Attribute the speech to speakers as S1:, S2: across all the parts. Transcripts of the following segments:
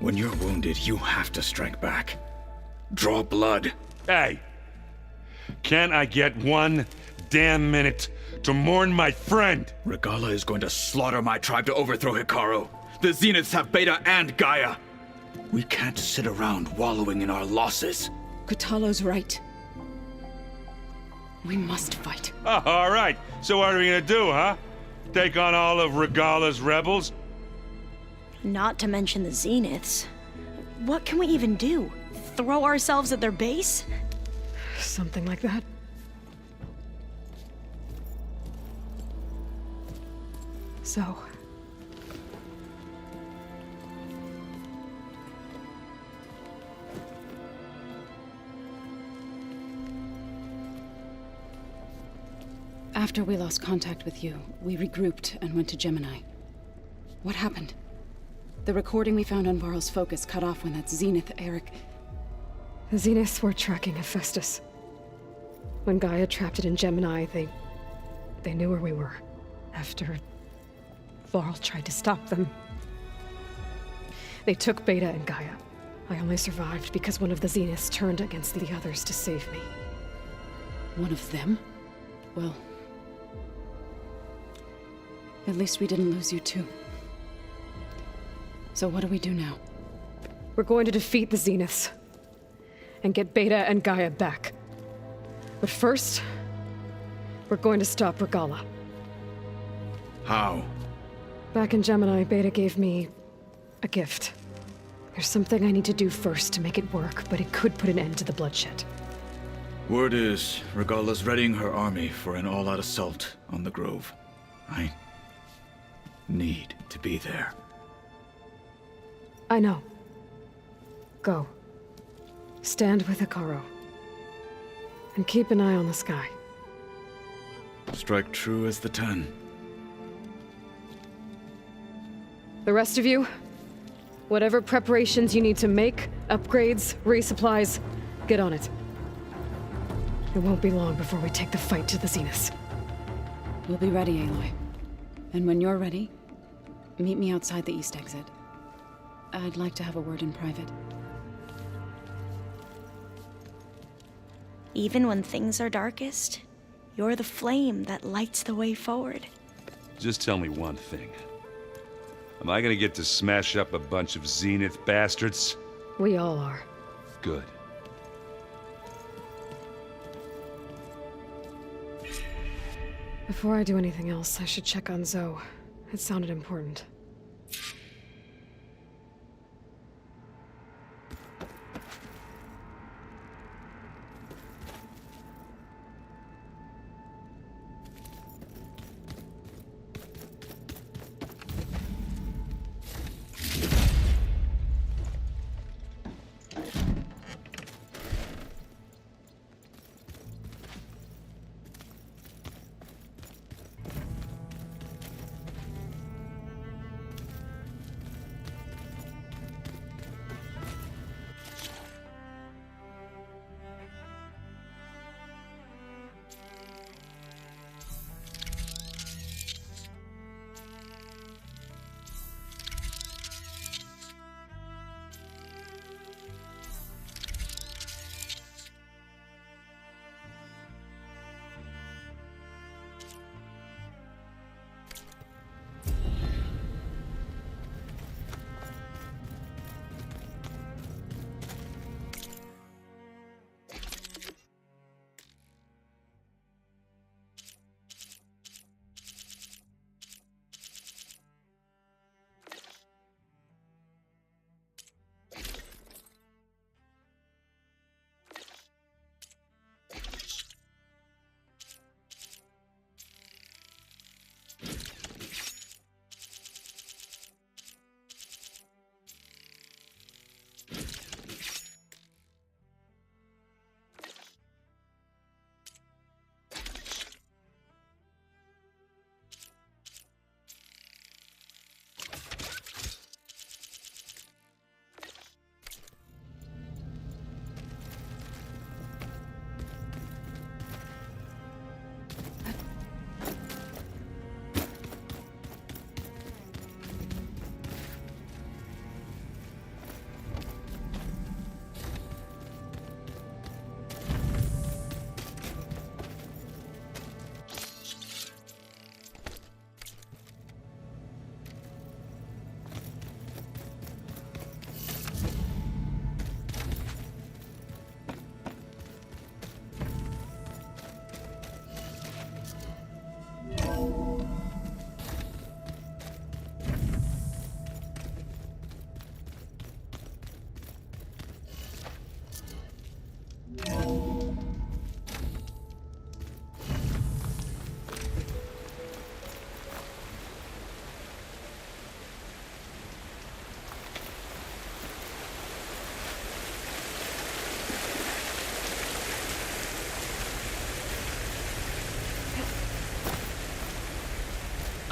S1: When you're wounded, you have to strike back. Draw blood.
S2: Hey! Can't I get one damn minute to mourn my friend?
S1: Regala is going to slaughter my tribe to overthrow Hikaru. The Zeniths have Beta and Gaia. We can't sit around wallowing in our losses.
S3: Kutalo's right. We must fight.
S2: Oh, all right. So what are we gonna do, huh? Take on all of Regala's rebels?
S4: Not to mention the Zeniths. What can we even do? Throw ourselves at their base?
S3: Something like that. So...
S5: After we lost contact with you, we regrouped and went to Gemini. What happened? The recording we found on Varl's focus cut off when that Zenith Eric...
S3: The Zeniths were tracking Hephaestus. When Gaia trapped it in Gemini, they knew where we were. After Varl tried to stop them. They took Beta and Gaia. I only survived because one of the Zeniths turned against the others to save me.
S5: One of them? Well... at least we didn't lose you too. So what do we do now?
S3: We're going to defeat the Zeniths. And get Beta and Gaia back. But first, we're going to stop Regala.
S1: How?
S3: Back in Gemini, Beta gave me a gift. There's something I need to do first to make it work, but it could put an end to the bloodshed.
S1: Word is, Regala's readying her army for an all-out assault on the Grove. I need to be there.
S3: I know. Go. Stand with Hikaru. And keep an eye on the sky.
S1: Strike true as the 10.
S3: The rest of you, whatever preparations you need to make, upgrades, resupplies, get on it. It won't be long before we take the fight to the Zeniths.
S5: We'll be ready, Aloy. And when you're ready, meet me outside the east exit. I'd like to have a word in private.
S4: Even when things are darkest, you're the flame that lights the way forward.
S2: Just tell me one thing. Am I gonna get to smash up a bunch of Zenith bastards?
S3: We all are.
S2: Good.
S3: Before I do anything else, I should check on Zoe. It sounded important.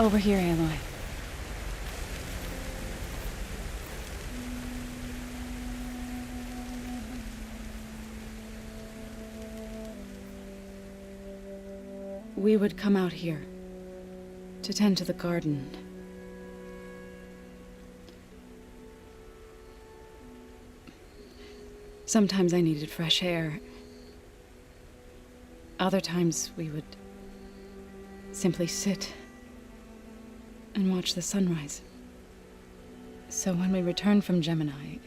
S5: Over here, Aloy. We would come out here to tend to the garden. Sometimes I needed fresh air. Other times we would simply sit and watch the sunrise. So when we returned from Gemini,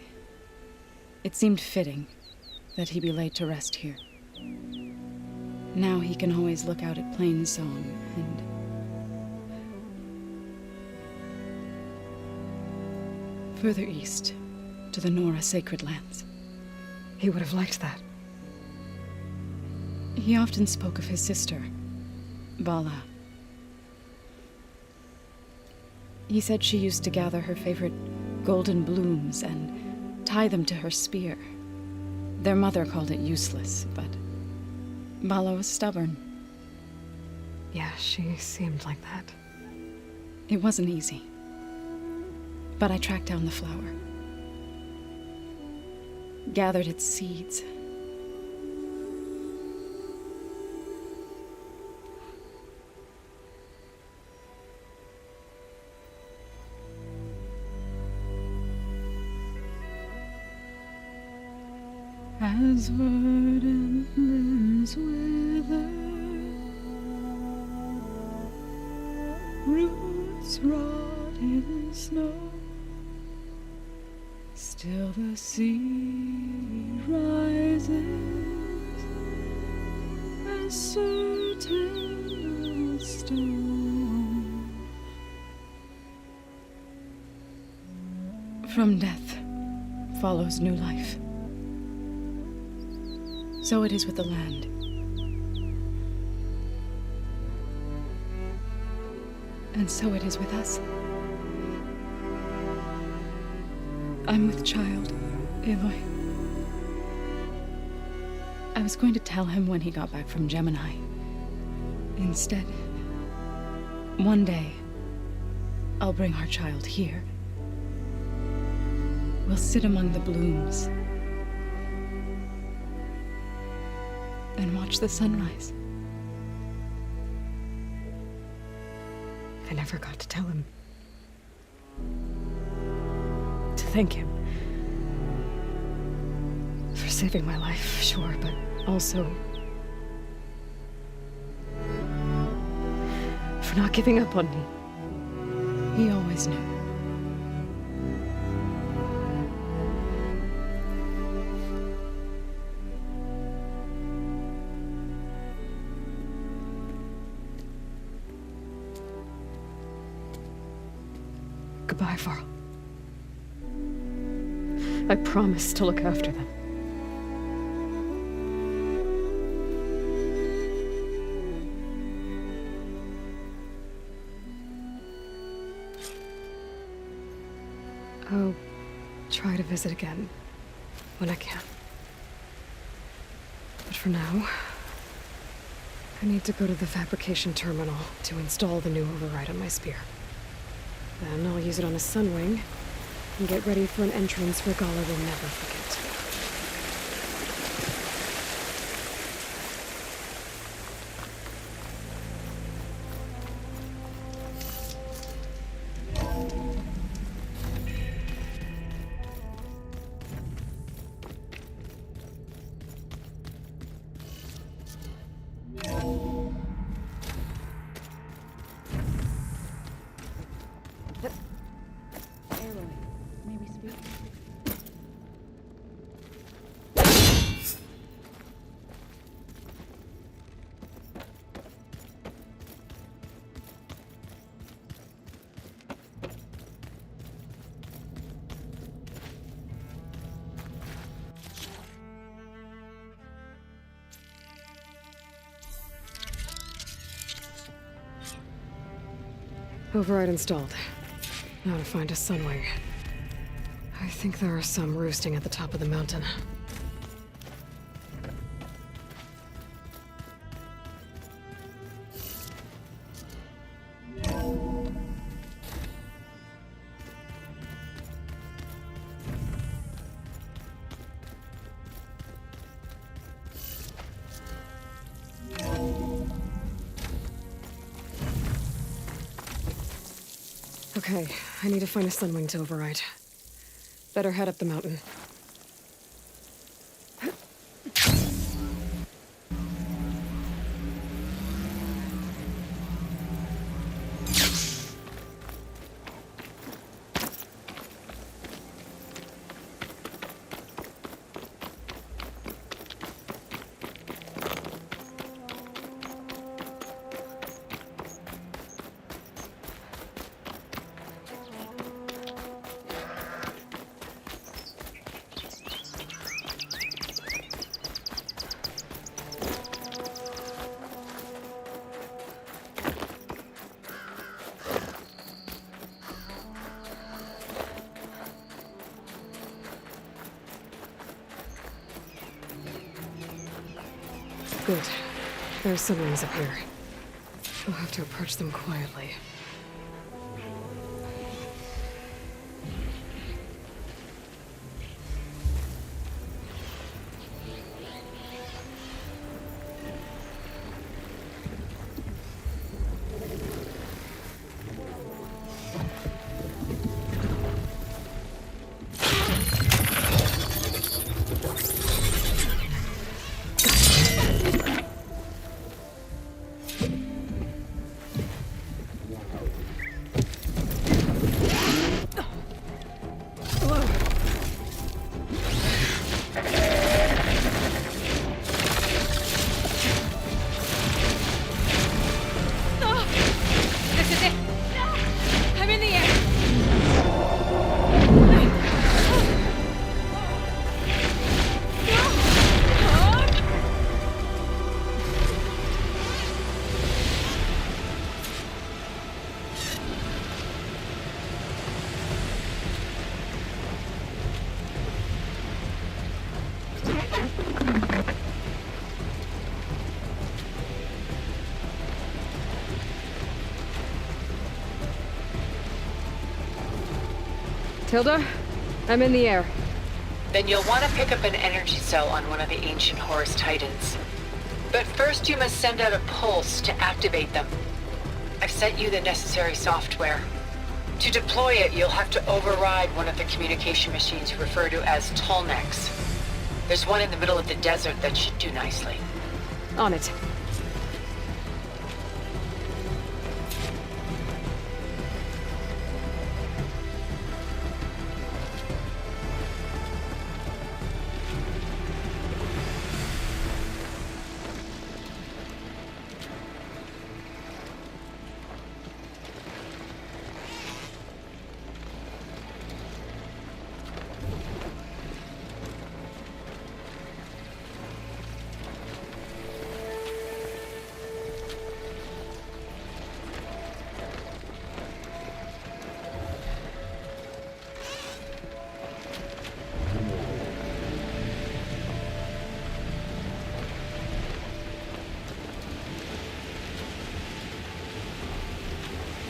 S5: it seemed fitting that he be laid to rest here. Now he can always look out at Plainsong and... further east, to the Nora Sacred Lands.
S3: He would have liked that.
S5: He often spoke of his sister, Bala. He said she used to gather her favorite golden blooms and tie them to her spear. Their mother called it useless, but Bala was stubborn.
S3: Yeah, she seemed like that.
S5: It wasn't easy. But I tracked down the flower. Gathered its seeds. As verdant limbs wither, roots rot in snow, still the sea rises, as certain as stone. From death follows new life. So it is with the land. And so it is with us. I'm with child, Aloy. I was going to tell him when he got back from Gemini. Instead, one day, I'll bring our child here. We'll sit among the blooms and watch the sunrise.
S3: I never got to tell him. To thank him. For saving my life, sure, but also... for not giving up on me.
S5: He always knew.
S3: Goodbye, Varl. I promise to look after them. I'll try to visit again when I can. But for now, I need to go to the fabrication terminal to install the new override on my spear. Then I'll use it on a sunwing and get ready for an entrance Regala will never forget. Override installed. Now to find a sunwing. I think there are some roosting at the top of the mountain. Okay, I need to find a sunwing to override. Better head up the mountain. Good. There are sunwings up here. We'll have to approach them quietly.
S5: This is it! I'm in the air!
S3: Tilda, I'm in the air.
S6: Then you'll want to pick up an energy cell on one of the ancient Horus Titans. But first you must send out a pulse to activate them. I've sent you the necessary software. To deploy it, you'll have to override one of the communication machines you refer to as Tallnecks. There's one in the middle of the desert that should do nicely.
S3: On it.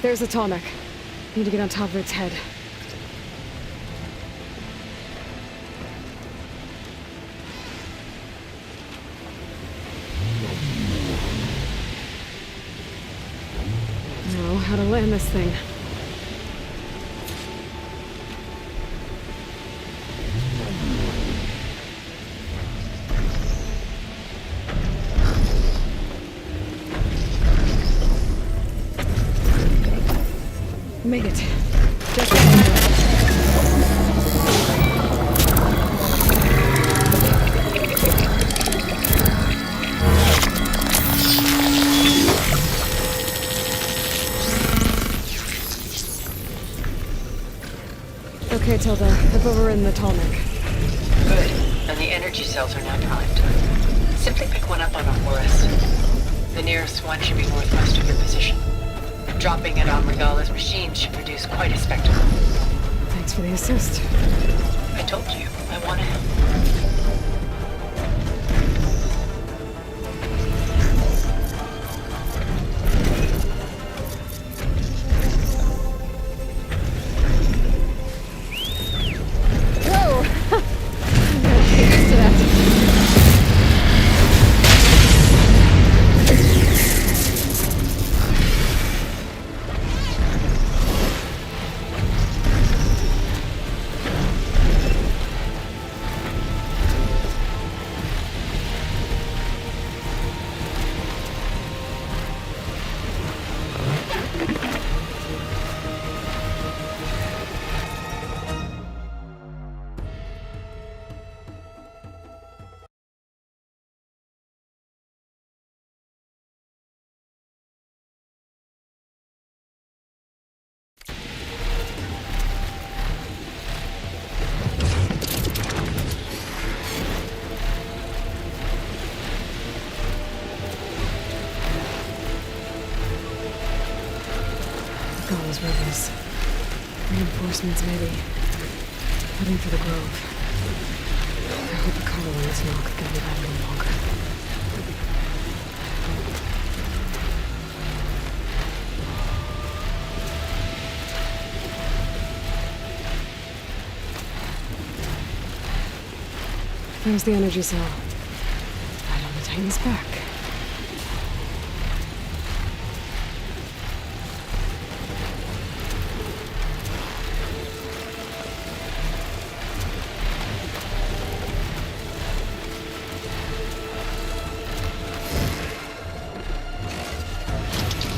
S3: There's a Tallneck. Need to get on top of its head. Know how to land this thing. Made it. Just okay, Tilda. I've overridden the Tallneck.
S6: Good. And the energy cells are now primed. Simply pick one up on a Horus. The nearest one should be northwest of your position. Dropping it on Regala's machine should produce quite a spectacle.
S3: Thanks for the assist.
S6: I told you, I want to help.
S3: Reinforcements, maybe. Heading for the grove. I hope the color on this knock can be that a little longer. There's the energy cell. Right on the Titan's back.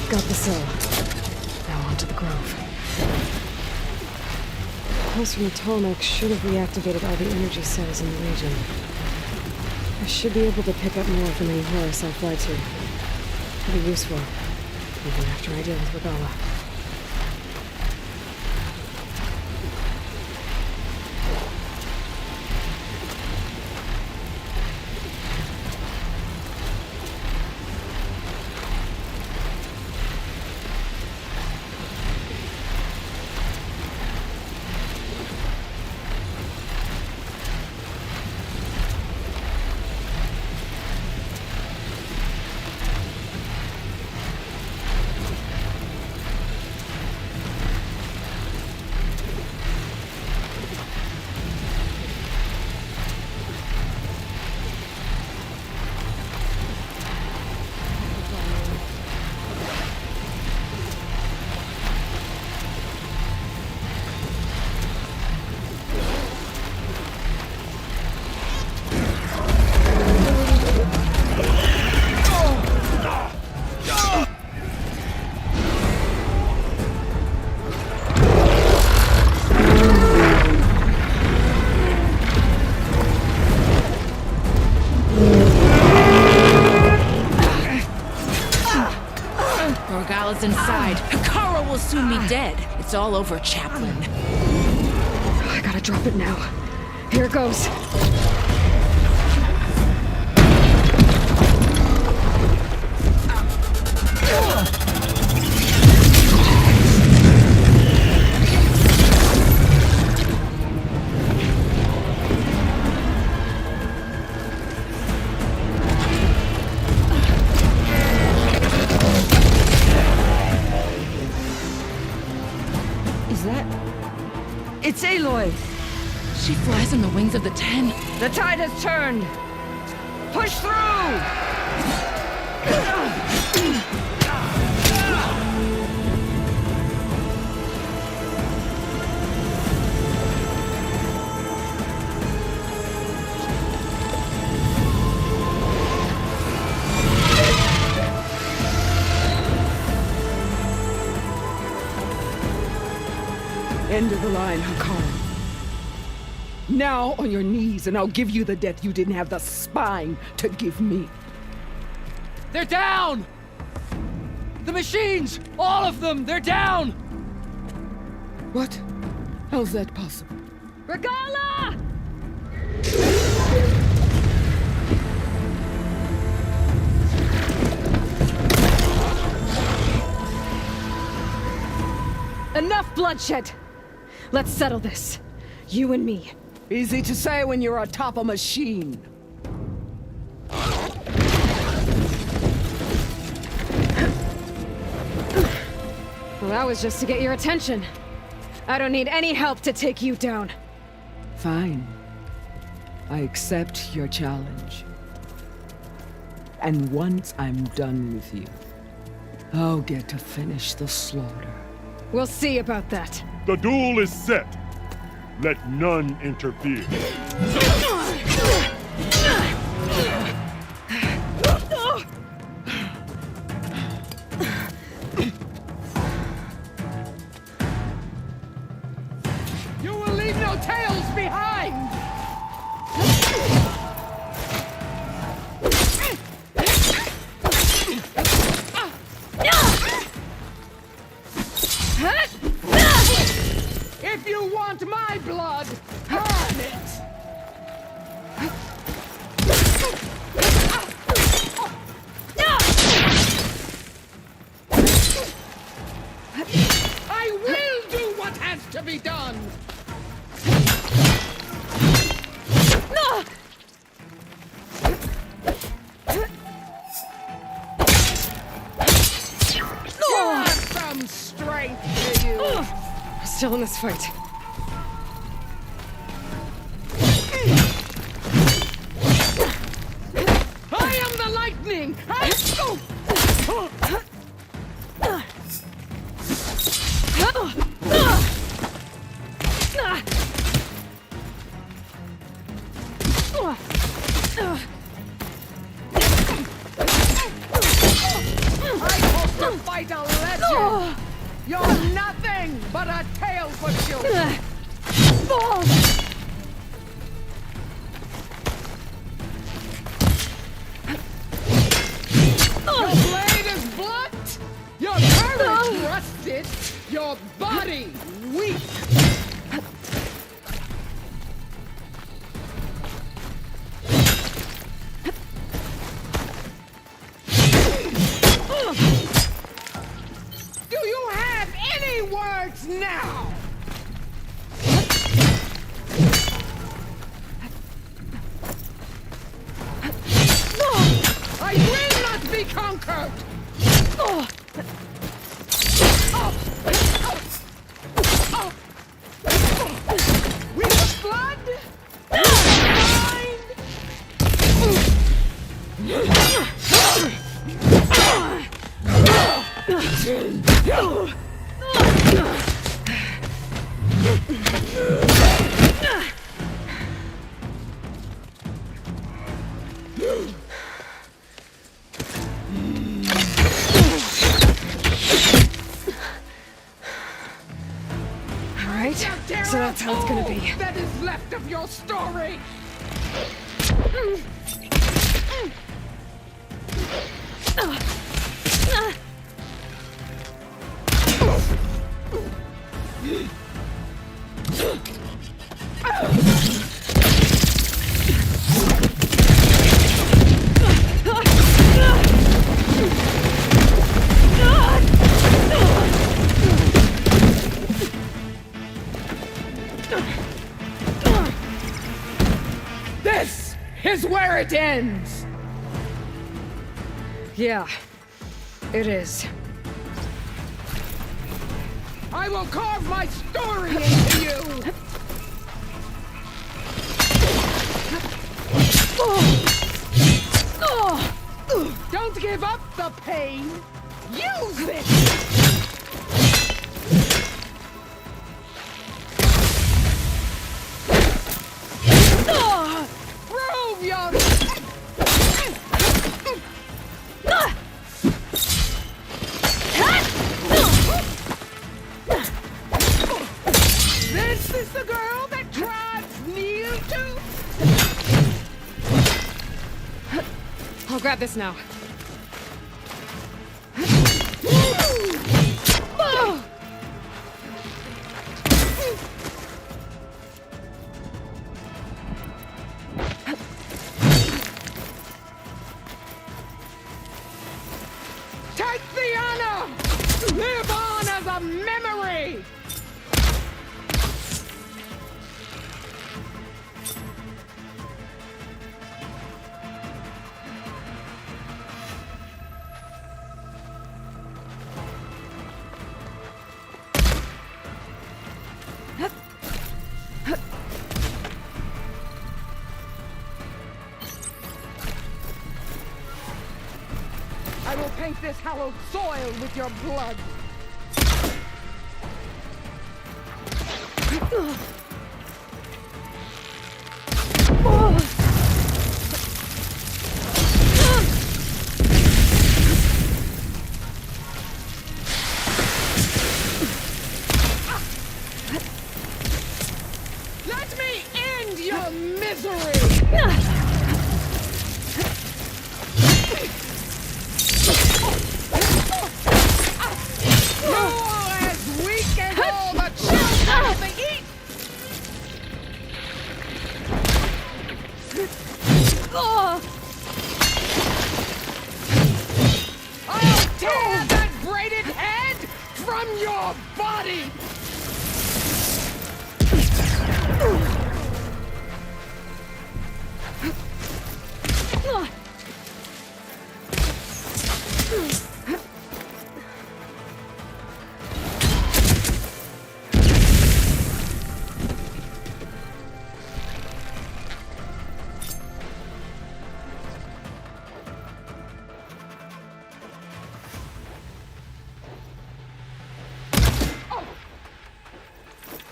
S3: Got the cell. Now onto the grove. Pulse from the Tolmec should have reactivated all the energy cells in the region. I should be able to pick up more from any Horus I fly to. It'll be useful, even after I deal with Regala.
S7: Regala's inside. Hikara will soon be dead. It's all over, Chaplain.
S3: I gotta drop it now. Here it goes.
S7: It's Aloy! She flies on the wings of the Ten.
S3: The tide has turned! Push through!
S8: End of the line, Hikara. Now on your knees, and I'll give you the death you didn't have the spine to give me.
S9: They're down! The machines! All of them! They're down!
S8: What? How's that possible?
S3: Regala! Enough bloodshed! Let's settle this. You and me.
S8: Easy to say when you're atop a machine.
S3: Well, that was just to get your attention. I don't need any help to take you down.
S8: Fine. I accept your challenge. And once I'm done with you, I'll get to finish the slaughter.
S3: We'll see about that.
S10: The duel is set. Let none interfere.
S8: You will leave no tails behind! If you want my blood, earn it! I will do what has
S9: to be done! Some strength to you!
S3: We're still in this fight.
S9: I am the lightning! I'm supposed to fight a legend! You're nothing but a tale for children! Your blade is blunt! Your courage rusted! Your body weak! Do you have any words now? I will not be conquered! With blood?
S3: Alright, so that's how it's gonna be.
S9: That is left of your story! This is where it ends!
S3: Yeah, it is.
S9: I will carve my story into you! Don't give up the pain! Use it! Prove your... This is the girl that tribes kneel to?
S3: I'll grab this now.
S9: Take the honor! Live on as a memory! I will paint this hallowed soil with your blood. Let me end your misery! You're as weak as all the children of the East! I'll tear that braided head from your body!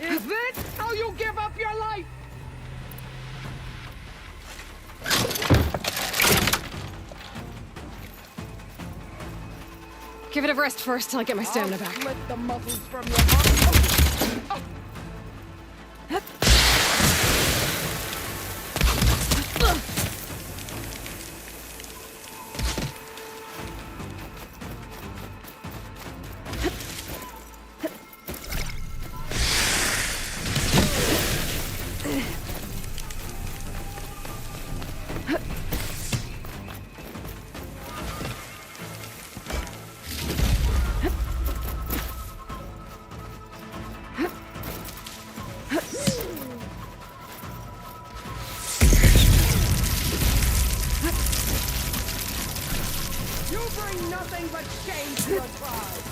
S9: Is this how you give up your life?
S3: Give it a rest first till I get my stamina
S9: I'll
S3: back.
S9: split the muscles from your body. Oh. You bring nothing but shame to your tribe.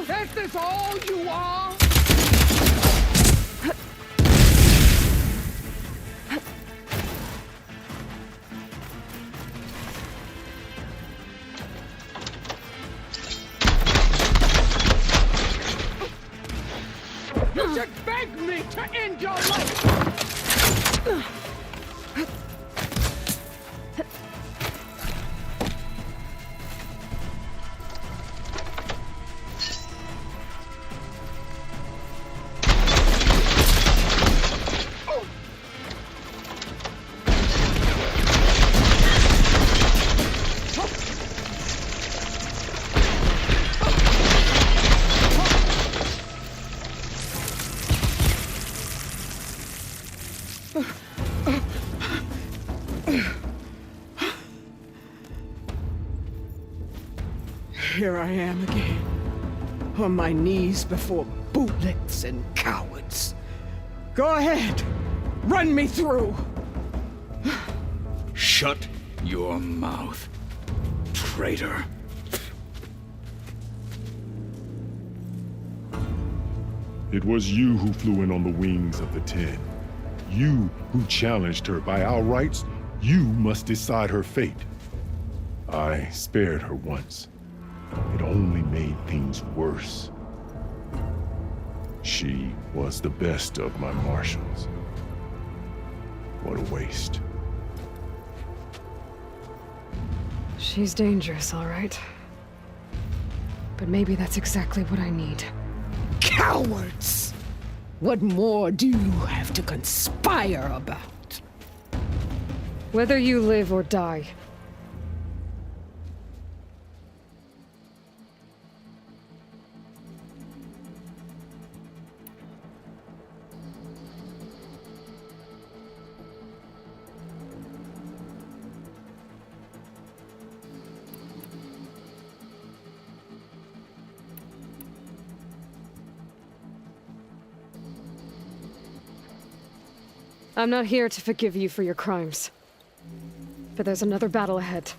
S9: Is this all you are? You should beg me to end your life! Here I am again, on my knees before bootlicks and cowards. Go ahead, run me through.
S1: Shut your mouth, traitor.
S10: It was you who flew in on the wings of the Ten. You who challenged her. By our rights, you must decide her fate. I spared her once. It only made things worse. She was the best of my marshals. What a waste.
S3: She's dangerous, all right. But maybe that's exactly what I need.
S8: Cowards! What more do you have to conspire about?
S3: Whether you live or die. I'm not here to forgive you for your crimes. But there's another battle ahead.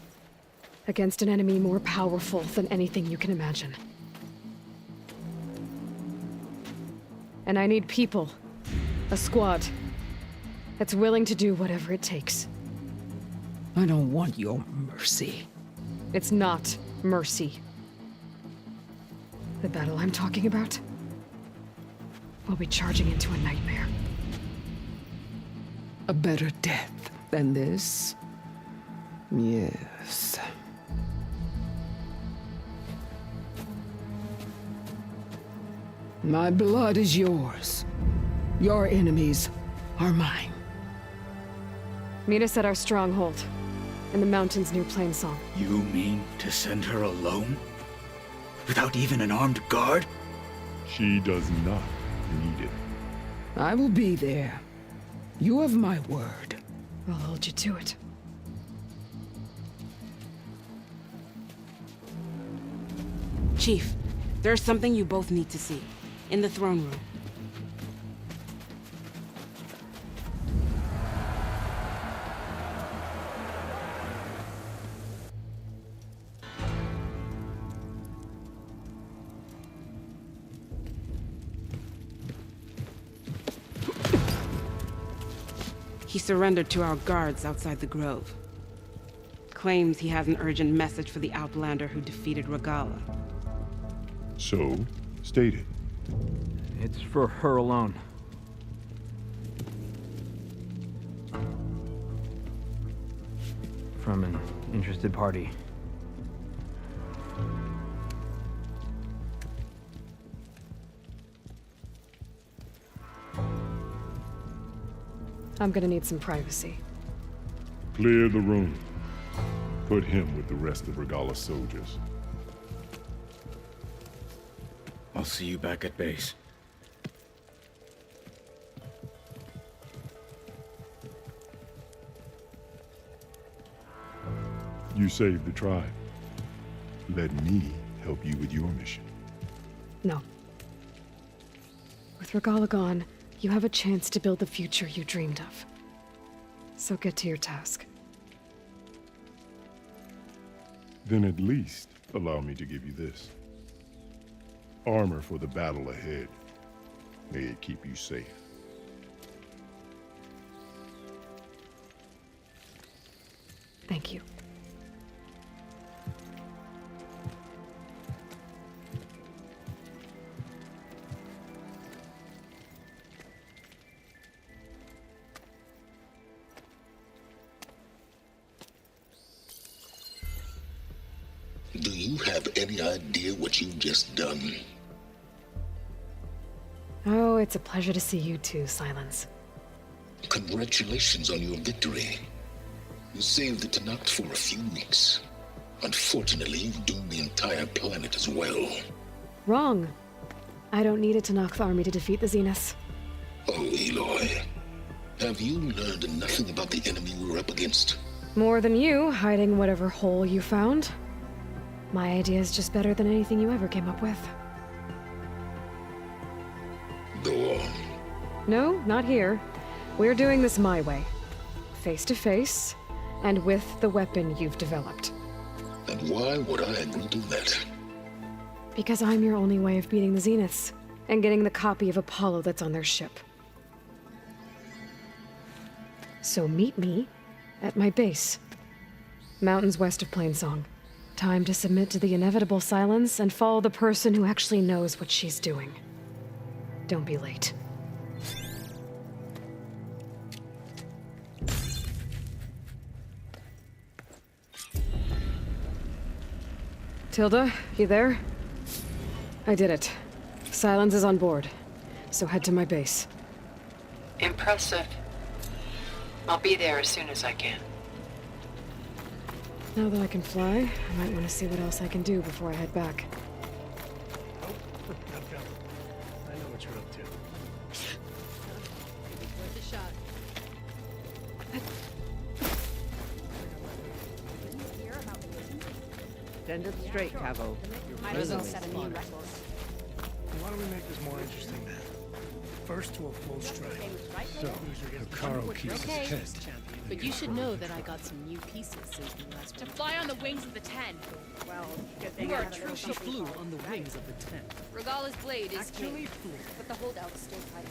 S3: Against an enemy more powerful than anything you can imagine. And I need people. A squad. That's willing to do whatever it takes.
S8: I don't want your mercy.
S3: It's not mercy. The battle I'm talking about will be charging into a nightmare.
S8: A better death than this? Yes. My blood is yours. Your enemies are mine.
S3: Meet us at our stronghold, in the mountains near Plainsong.
S1: You mean to send her alone? Without even an armed guard?
S10: She does not need it.
S8: I will be there. You have my word.
S3: I'll hold you to it.
S7: Chief, there's something you both need to see. In the throne room. He surrendered to our guards outside the grove. Claims he has an urgent message for the Outlander who defeated Regala.
S10: So, state it.
S11: It's for her alone. From an interested party.
S3: I'm gonna need some privacy.
S10: Clear the room. Put him with the rest of Regala's soldiers.
S1: I'll see you back at base.
S10: You saved the tribe. Let me help you with your mission.
S3: No. With Regala gone, you have a chance to build the future you dreamed of. So get to your task.
S10: Then at least allow me to give you this. Armor for the battle ahead. May it keep you safe.
S3: Thank you.
S12: Do you have any idea what you've just done?
S3: Oh, it's a pleasure to see you too, Silence.
S12: Congratulations on your victory. You saved the Tanakh for a few weeks. Unfortunately, you've doomed the entire planet as well.
S3: Wrong. I don't need a Tanakh army to defeat the Zeniths.
S12: Oh, Eloy. Have you learned nothing about the enemy we're up against?
S3: More than you, hiding whatever hole you found. My idea is just better than anything you ever came up with.
S12: Go on.
S3: No, not here. We're doing this my way. Face to face, and with the weapon you've developed.
S12: And why would I agree to that?
S3: Because I'm your only way of beating the Zeniths, and getting the copy of Apollo that's on their ship. So meet me at my base. Mountains west of Plainsong. Time to submit to the inevitable silence and follow the person who actually knows what she's doing. Don't be late. Tilda, you there? I did it. Silence is on board, so head to my base.
S6: Impressive. I'll be there as soon as I can.
S3: Now that I can fly, I might want to see what else I can do before I head back.
S13: Oh, I'm coming. I know what you're up to.
S5: Worth a shot.
S9: Stand up straight, Cavo.
S13: Why don't we make this more interesting then? First to a full strike. So, Hikaru keeps his head.
S14: But you should know that I got some new pieces since we last
S15: To fly on the wings of the 10.
S14: Well,
S15: You are true. She flew on the wings of the 10. Regala's blade is
S14: actually flew, but the holdout is still tight.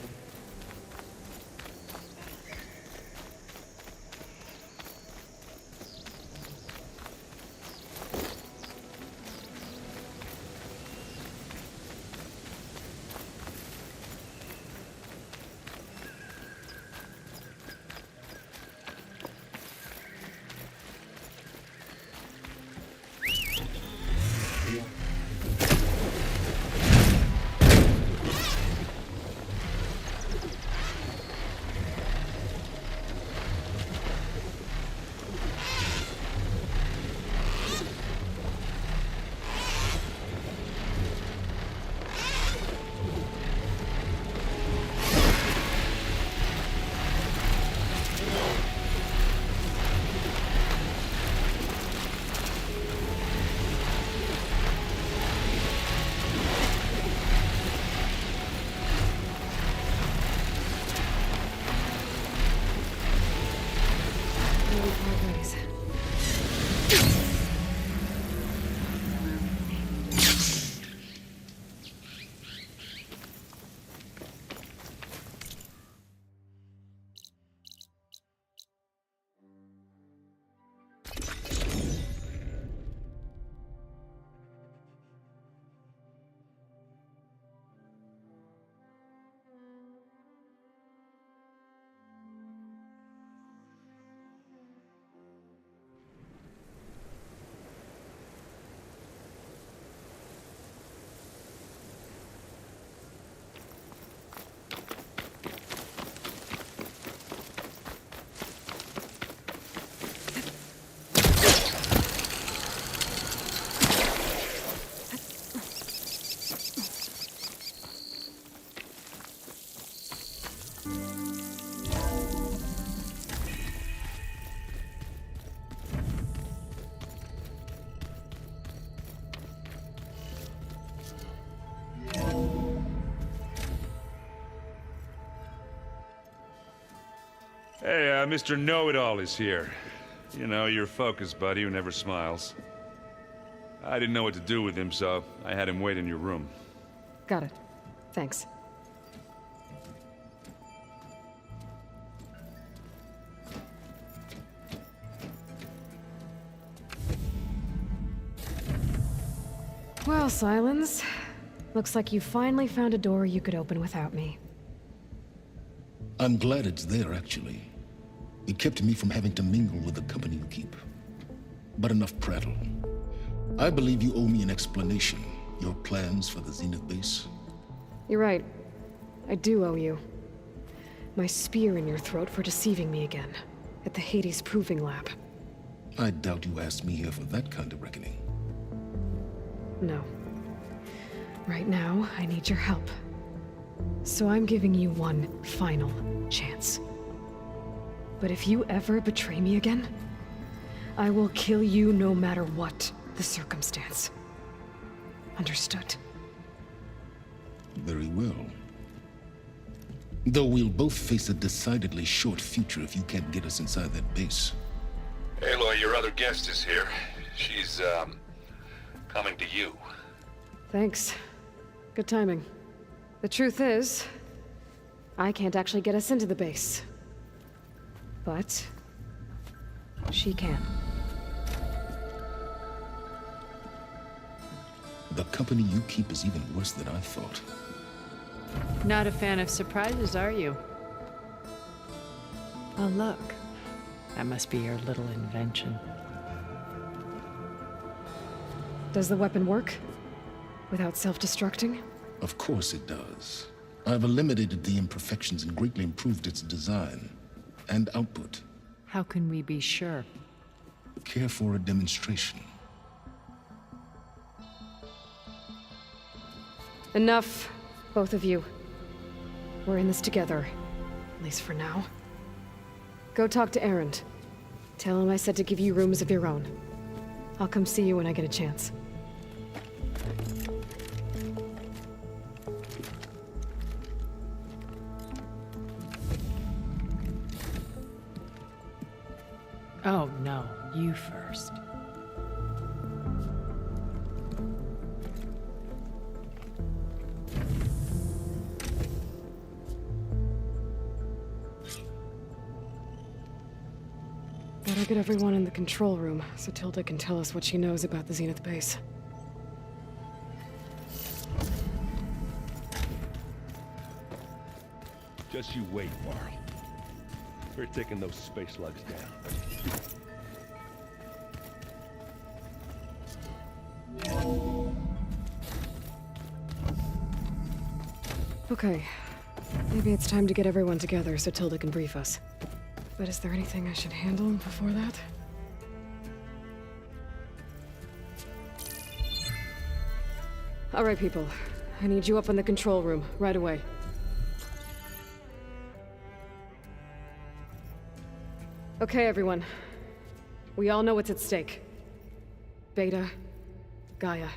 S2: Mr. Know-It-All is here. You know, your focus buddy who never smiles. I didn't know what to do with him, so I had him wait in your room.
S3: Got it. Thanks. Well, Silence. Looks like you finally found a door you could open without me.
S12: I'm glad it's there, actually. It kept me from having to mingle with the company you keep. But enough prattle. I believe you owe me an explanation. Your plans for the Zenith base?
S3: You're right. I do owe you. My spear in your throat for deceiving me again. At the Hades Proving Lab.
S12: I doubt you asked me here for that kind of reckoning.
S3: No. Right now, I need your help. So I'm giving you one final chance. But if you ever betray me again, I will kill you no matter what the circumstance. Understood?
S12: Very well. Though we'll both face a decidedly short future if you can't get us inside that base.
S2: Aloy, your other guest is here. She's, coming to you.
S3: Thanks. Good timing. The truth is, I can't actually get us into the base. But she can.
S12: The company you keep is even worse than I thought.
S14: Not a fan of surprises, are you? Oh, look. That must be your little invention.
S3: Does the weapon work? Without self-destructing?
S12: Of course it does. I've eliminated the imperfections and greatly improved its design and output.
S14: How can we be sure?
S12: Care for a demonstration?
S3: Enough, both of you. We're in this together, at least for now. Go talk to Erend. Tell him I said to give you rooms of your own. I'll come see you when I get a chance.
S14: Oh, no. You first.
S3: Better get everyone in the control room so Tilda can tell us what she knows about the Zenith base.
S16: Just you wait, Varl. We're taking those space slugs down.
S3: Okay. Maybe it's time to get everyone together so Tilda can brief us. But is there anything I should handle before that? All right, people. I need you up in the control room, right away. Okay, everyone. We all know what's at stake. Beta, Gaia.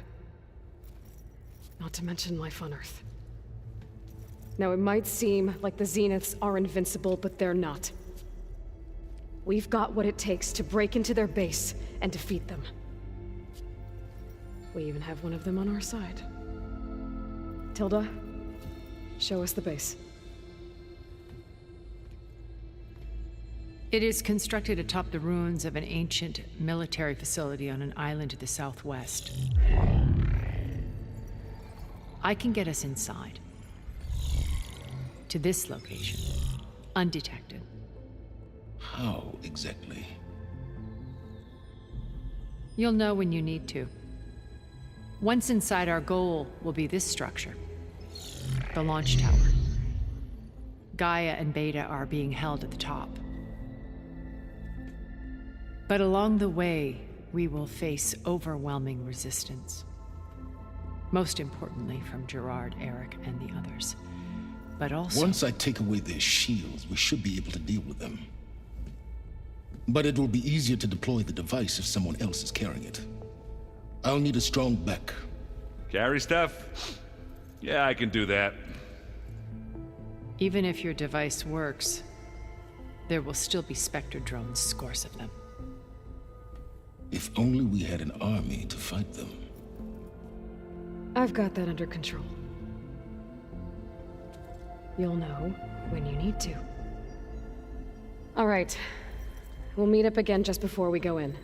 S3: Not to mention life on Earth. Now, it might seem like the Zeniths are invincible, but they're not. We've got what it takes to break into their base and defeat them. We even have one of them on our side. Tilda, show us the base.
S14: It is constructed atop the ruins of an ancient military facility on an island to the southwest. I can get us inside. To this location, undetected.
S12: How exactly?
S14: You'll know when you need to. Once inside, our goal will be this structure. The launch tower. Gaia and Beta are being held at the top. But along the way, we will face overwhelming resistance. Most importantly from Gerard, Eric, and the others. But also...
S12: Once I take away their shields, we should be able to deal with them. But it will be easier to deploy the device if someone else is carrying it. I'll need a strong back.
S2: Carry stuff? Yeah, I can do that.
S14: Even if your device works, There will still be Spectre drones, scores of them.
S12: If only we had an army to fight them.
S3: I've got that under control. You'll know when you need to. All right. We'll meet up again just before we go in.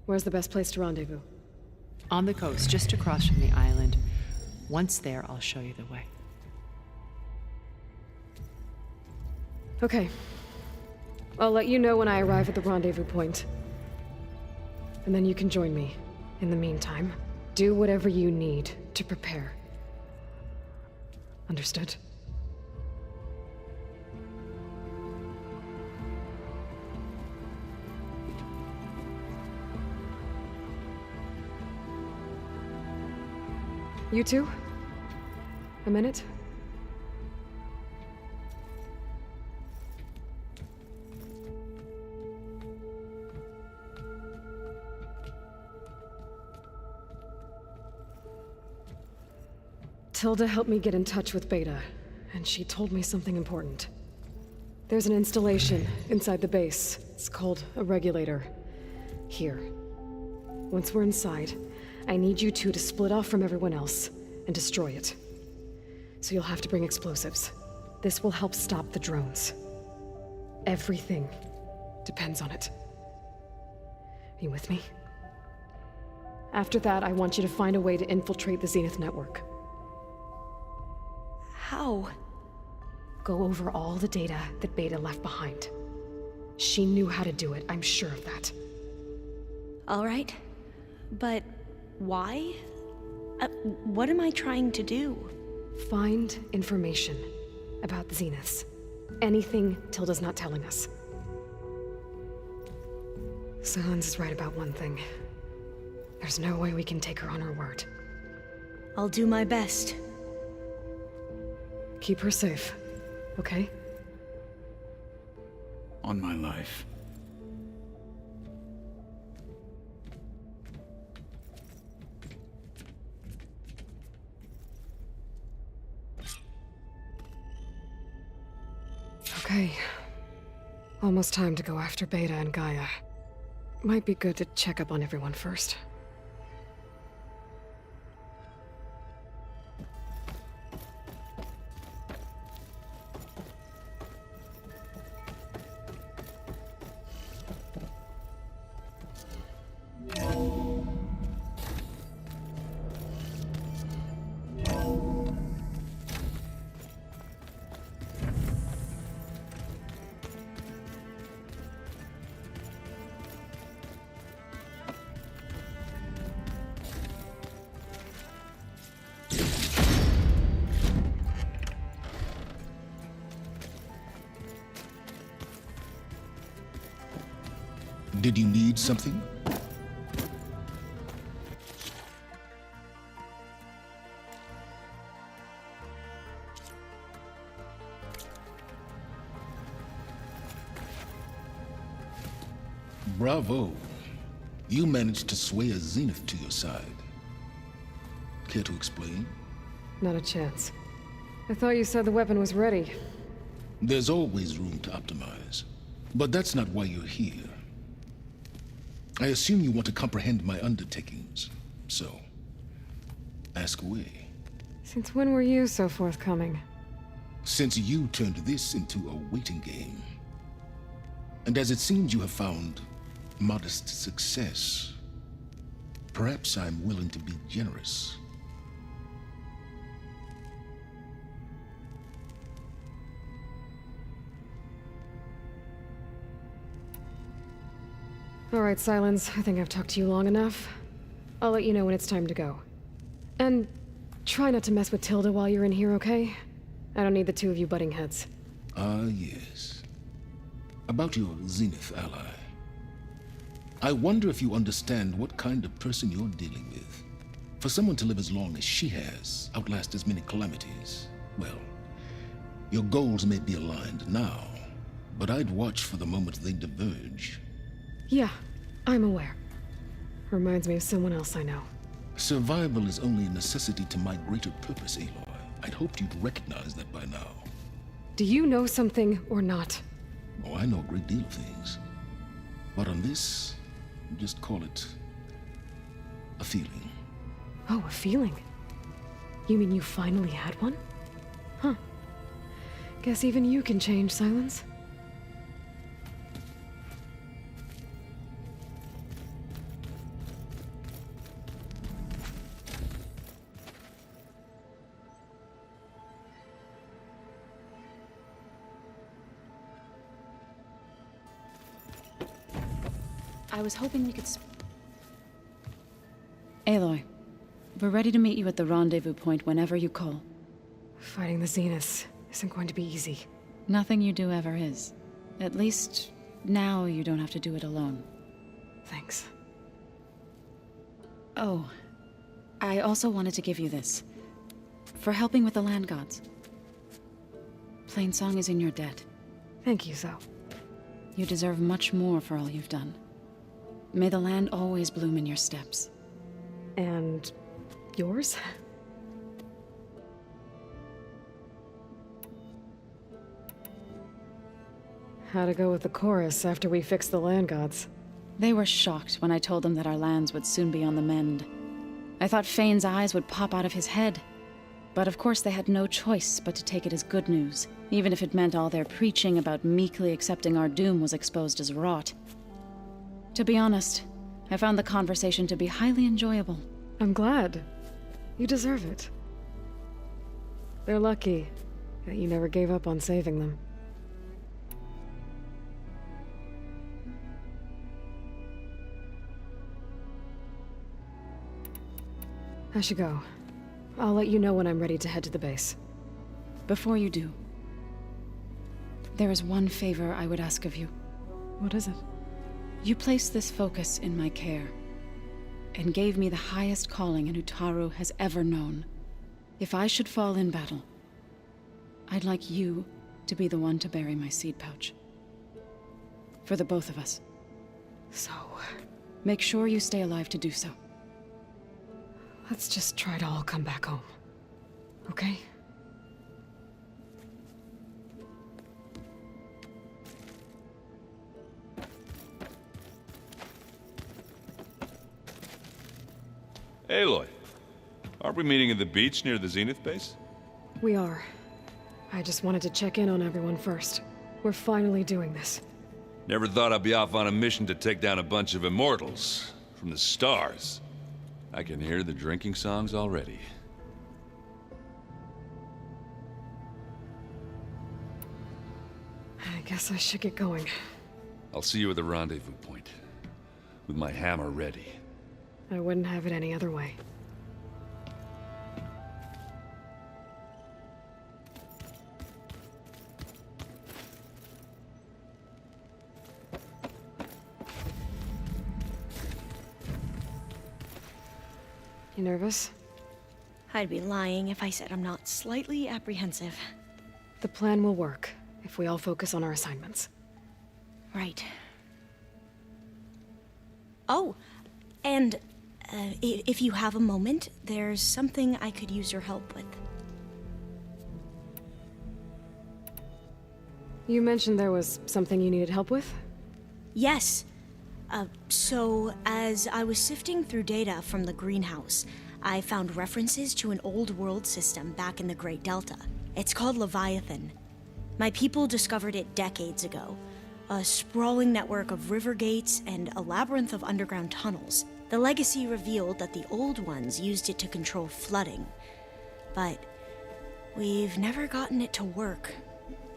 S3: Where's the best place to rendezvous?
S14: On the coast, just across from the island. Once there, I'll show you the way.
S3: Okay. I'll let you know when I arrive at the rendezvous point. And then you can join me. In the meantime, do whatever you need to prepare. Understood? You two? A minute? Tilda helped me get in touch with Beta, and she told me something important. There's an installation inside the base. It's called a regulator. Here. Once we're inside, I need you two to split off from everyone else and destroy it. So you'll have to bring explosives. This will help stop the drones. Everything depends on it. Are you with me? After that, I want you to find a way to infiltrate the Zenith network.
S4: How?
S3: Go over all the data that Beta left behind. She knew how to do it, I'm sure of that.
S4: All right. But why? What am I trying to do?
S3: Find information about the Zeniths. Anything Tilda's not telling us. Silence is right about one thing. There's no way we can take her on her word.
S4: I'll do my best.
S3: Keep her safe, okay?
S1: On my life.
S3: Okay. Almost time to go after Beta and Gaia. Might be good to check up on everyone first.
S12: Did you need something? Bravo. You managed to sway a Zenith to your side. Care to explain?
S3: Not a chance. I thought you said the weapon was ready.
S12: There's always room to optimize. But that's not why you're here. I assume you want to comprehend my undertakings. So, ask away.
S3: Since when were you so forthcoming?
S12: Since you turned this into a waiting game. And as it seems you have found modest success, perhaps I'm willing to be generous.
S3: All right, Silence. I think I've talked to you long enough. I'll let you know when it's time to go. And try not to mess with Tilda while you're in here, okay? I don't need the two of you butting heads.
S12: Ah, yes. About your Zenith ally. I wonder if you understand what kind of person you're dealing with. For someone to live as long as she has, outlast as many calamities, well, your goals may be aligned now, but I'd watch for the moment they diverge.
S3: Yeah, I'm aware. Reminds me of someone else I know.
S12: Survival is only a necessity to my greater purpose, Aloy. I'd hoped you'd recognize that by now.
S3: Do you know something or not?
S12: Oh, I know a great deal of things. But on this, just call it a feeling.
S3: Oh, a feeling. You mean you finally had one? Huh. Guess even you can change, Silence.
S5: I was hoping we could Aloy, we're ready to meet you at the rendezvous point whenever you call.
S3: Fighting the Zeniths isn't going to be easy.
S5: Nothing you do ever is. At least, now you don't have to do it alone.
S3: Thanks.
S5: Oh, I also wanted to give you this. For helping with the land gods. Plainsong is in your debt.
S3: Thank you, Zo.
S5: You deserve much more for all you've done. May the land always bloom in your steps.
S3: And yours? How'd it go with the chorus after we fixed the land gods?
S5: They were shocked when I told them that our lands would soon be on the mend. I thought Fane's eyes would pop out of his head. But of course they had no choice but to take it as good news, even if it meant all their preaching about meekly accepting our doom was exposed as rot. To be honest, I found the conversation to be highly enjoyable.
S3: I'm glad. You deserve it. They're lucky that you never gave up on saving them. I should go. I'll let you know when I'm ready to head to the base.
S5: Before you do, there is one favor I would ask of you.
S3: What is it?
S5: You placed this focus in my care, and gave me the highest calling an Utaru has ever known. If I should fall in battle, I'd like you to be the one to bury my seed pouch. For the both of us.
S3: So...
S5: make sure you stay alive to do so.
S3: let's just try to all come back home. Okay?
S2: Aloy, aren't we meeting at the beach near the Zenith base?
S3: We are. I just wanted to check in on everyone first. We're finally doing this.
S2: Never thought I'd be off on a mission to take down a bunch of immortals from the stars. I can hear the drinking songs already.
S3: I guess I should get going.
S2: I'll see you at the rendezvous point, with my hammer ready.
S3: I wouldn't have it any other way. You nervous?
S4: I'd be lying if I said I'm not slightly apprehensive.
S3: The plan will work, if we all focus on our assignments.
S4: Right. Oh, and if you have a moment, there's something I could use your help with.
S3: You mentioned there was something you needed help with?
S4: Yes. So, as I was sifting through data from the greenhouse, I found references to an old world system back in the Great Delta. It's called Leviathan. My people discovered it decades ago. A sprawling network of river gates and a labyrinth of underground tunnels. The legacy revealed that the old ones used it to control flooding. But we've never gotten it to work.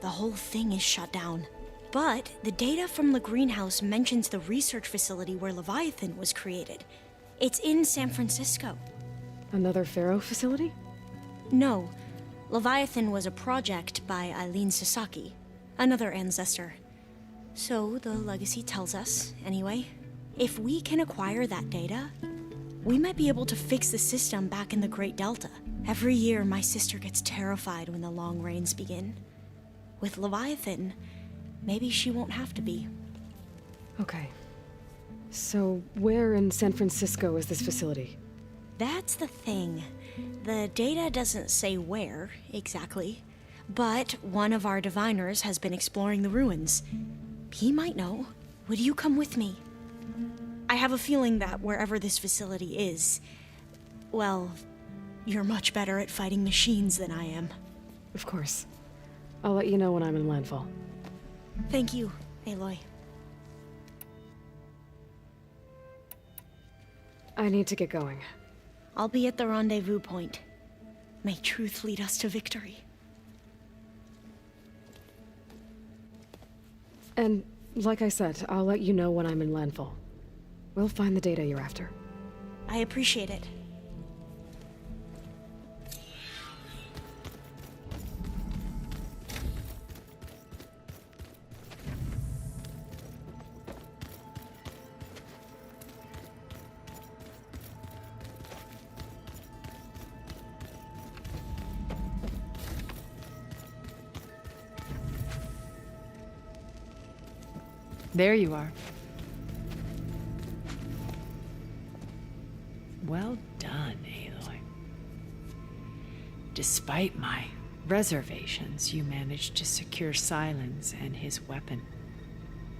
S4: The whole thing is shut down. But the data from the greenhouse mentions the research facility where Leviathan was created. It's in San Francisco.
S3: Another Pharaoh facility?
S4: No. Leviathan was a project by Eileen Sasaki, another ancestor. So the legacy tells us, anyway. If we can acquire that data, we might be able to fix the system back in the Great Delta. Every year, my sister gets terrified when the long rains begin. With Leviathan, maybe she won't have to be.
S3: Okay. So, where in San Francisco is this facility?
S4: That's the thing. The data doesn't say where, exactly. But one of our diviners has been exploring the ruins. He might know. Would you come with me? I have a feeling that wherever this facility is, well, you're much better at fighting machines than I am.
S3: Of course. I'll let you know when I'm in landfall.
S4: Thank you, Aloy.
S3: I need to get going.
S4: I'll be at the rendezvous point. May truth lead us to victory.
S3: And, like I said, I'll let you know when I'm in landfall. We'll find the data you're after.
S4: I appreciate it.
S14: There you are. Well done, Aloy. Despite my reservations, you managed to secure Silence and his weapon.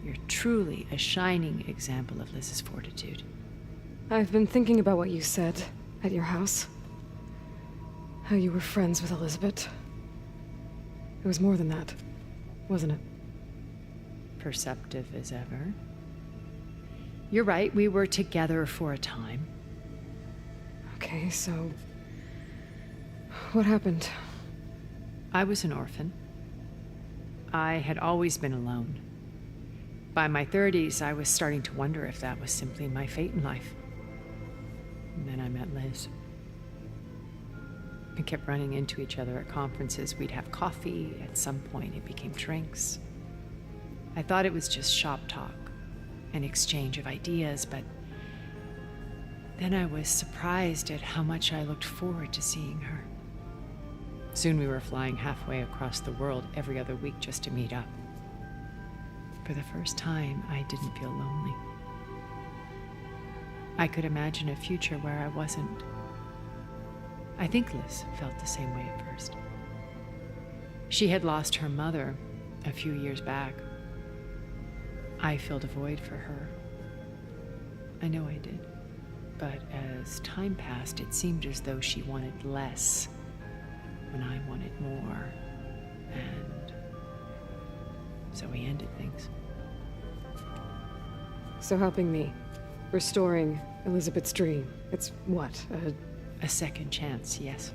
S14: You're truly a shining example of Liz's fortitude.
S3: I've been thinking about what you said at your house. How you were friends with Elizabeth. It was more than that, wasn't it?
S14: Perceptive as ever. You're right, we were together for a time.
S3: Okay, so... what happened?
S14: I was an orphan. I had always been alone. By my 30s, I was starting to wonder if that was simply my fate in life. And then I met Liz. We kept running into each other at conferences. We'd have coffee. At some point, it became drinks. I thought it was just shop talk, an exchange of ideas, but then I was surprised at how much I looked forward to seeing her. Soon we were flying halfway across the world every other week just to meet up. For the first time, I didn't feel lonely. I could imagine a future where I wasn't. I think Liz felt the same way at first. She had lost her mother a few years back. I filled a void for her. I know I did. But as time passed, it seemed as though she wanted less when I wanted more. And so we ended things.
S3: So helping me, restoring Elizabeth's dream, it's what,
S14: a second chance, yes.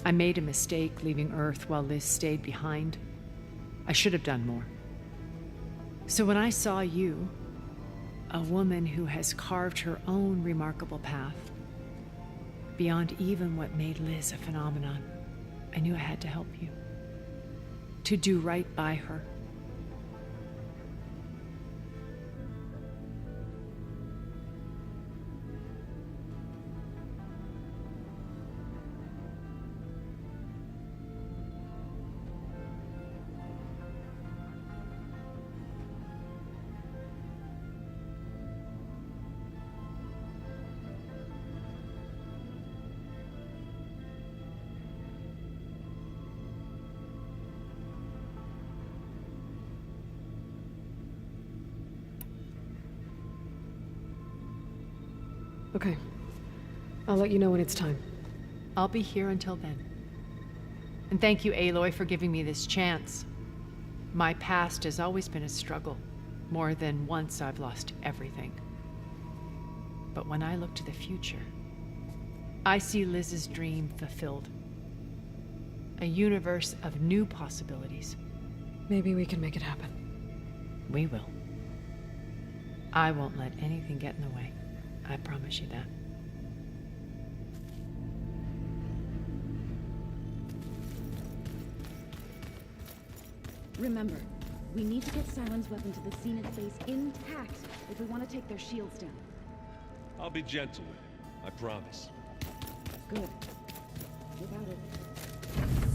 S14: I made a mistake leaving Earth while Liz stayed behind. I should have done more. So when I saw you, a woman who has carved her own remarkable path, beyond even what made Liz a phenomenon, I knew I had to help you. To do right by her.
S3: Okay. I'll let you know when it's time.
S14: I'll be here until then. And thank you, Aloy, for giving me this chance. My past has always been a struggle. More than once I've lost everything. But when I look to the future, I see Liz's dream fulfilled. A universe of new possibilities.
S3: Maybe we can make it happen.
S14: We will. I won't let anything get in the way. I promise you that.
S17: Remember, we need to get Silen's weapon to the Zenith base intact if we want to take their shields down.
S16: I'll be gentle with it, I promise.
S17: Good. Without it...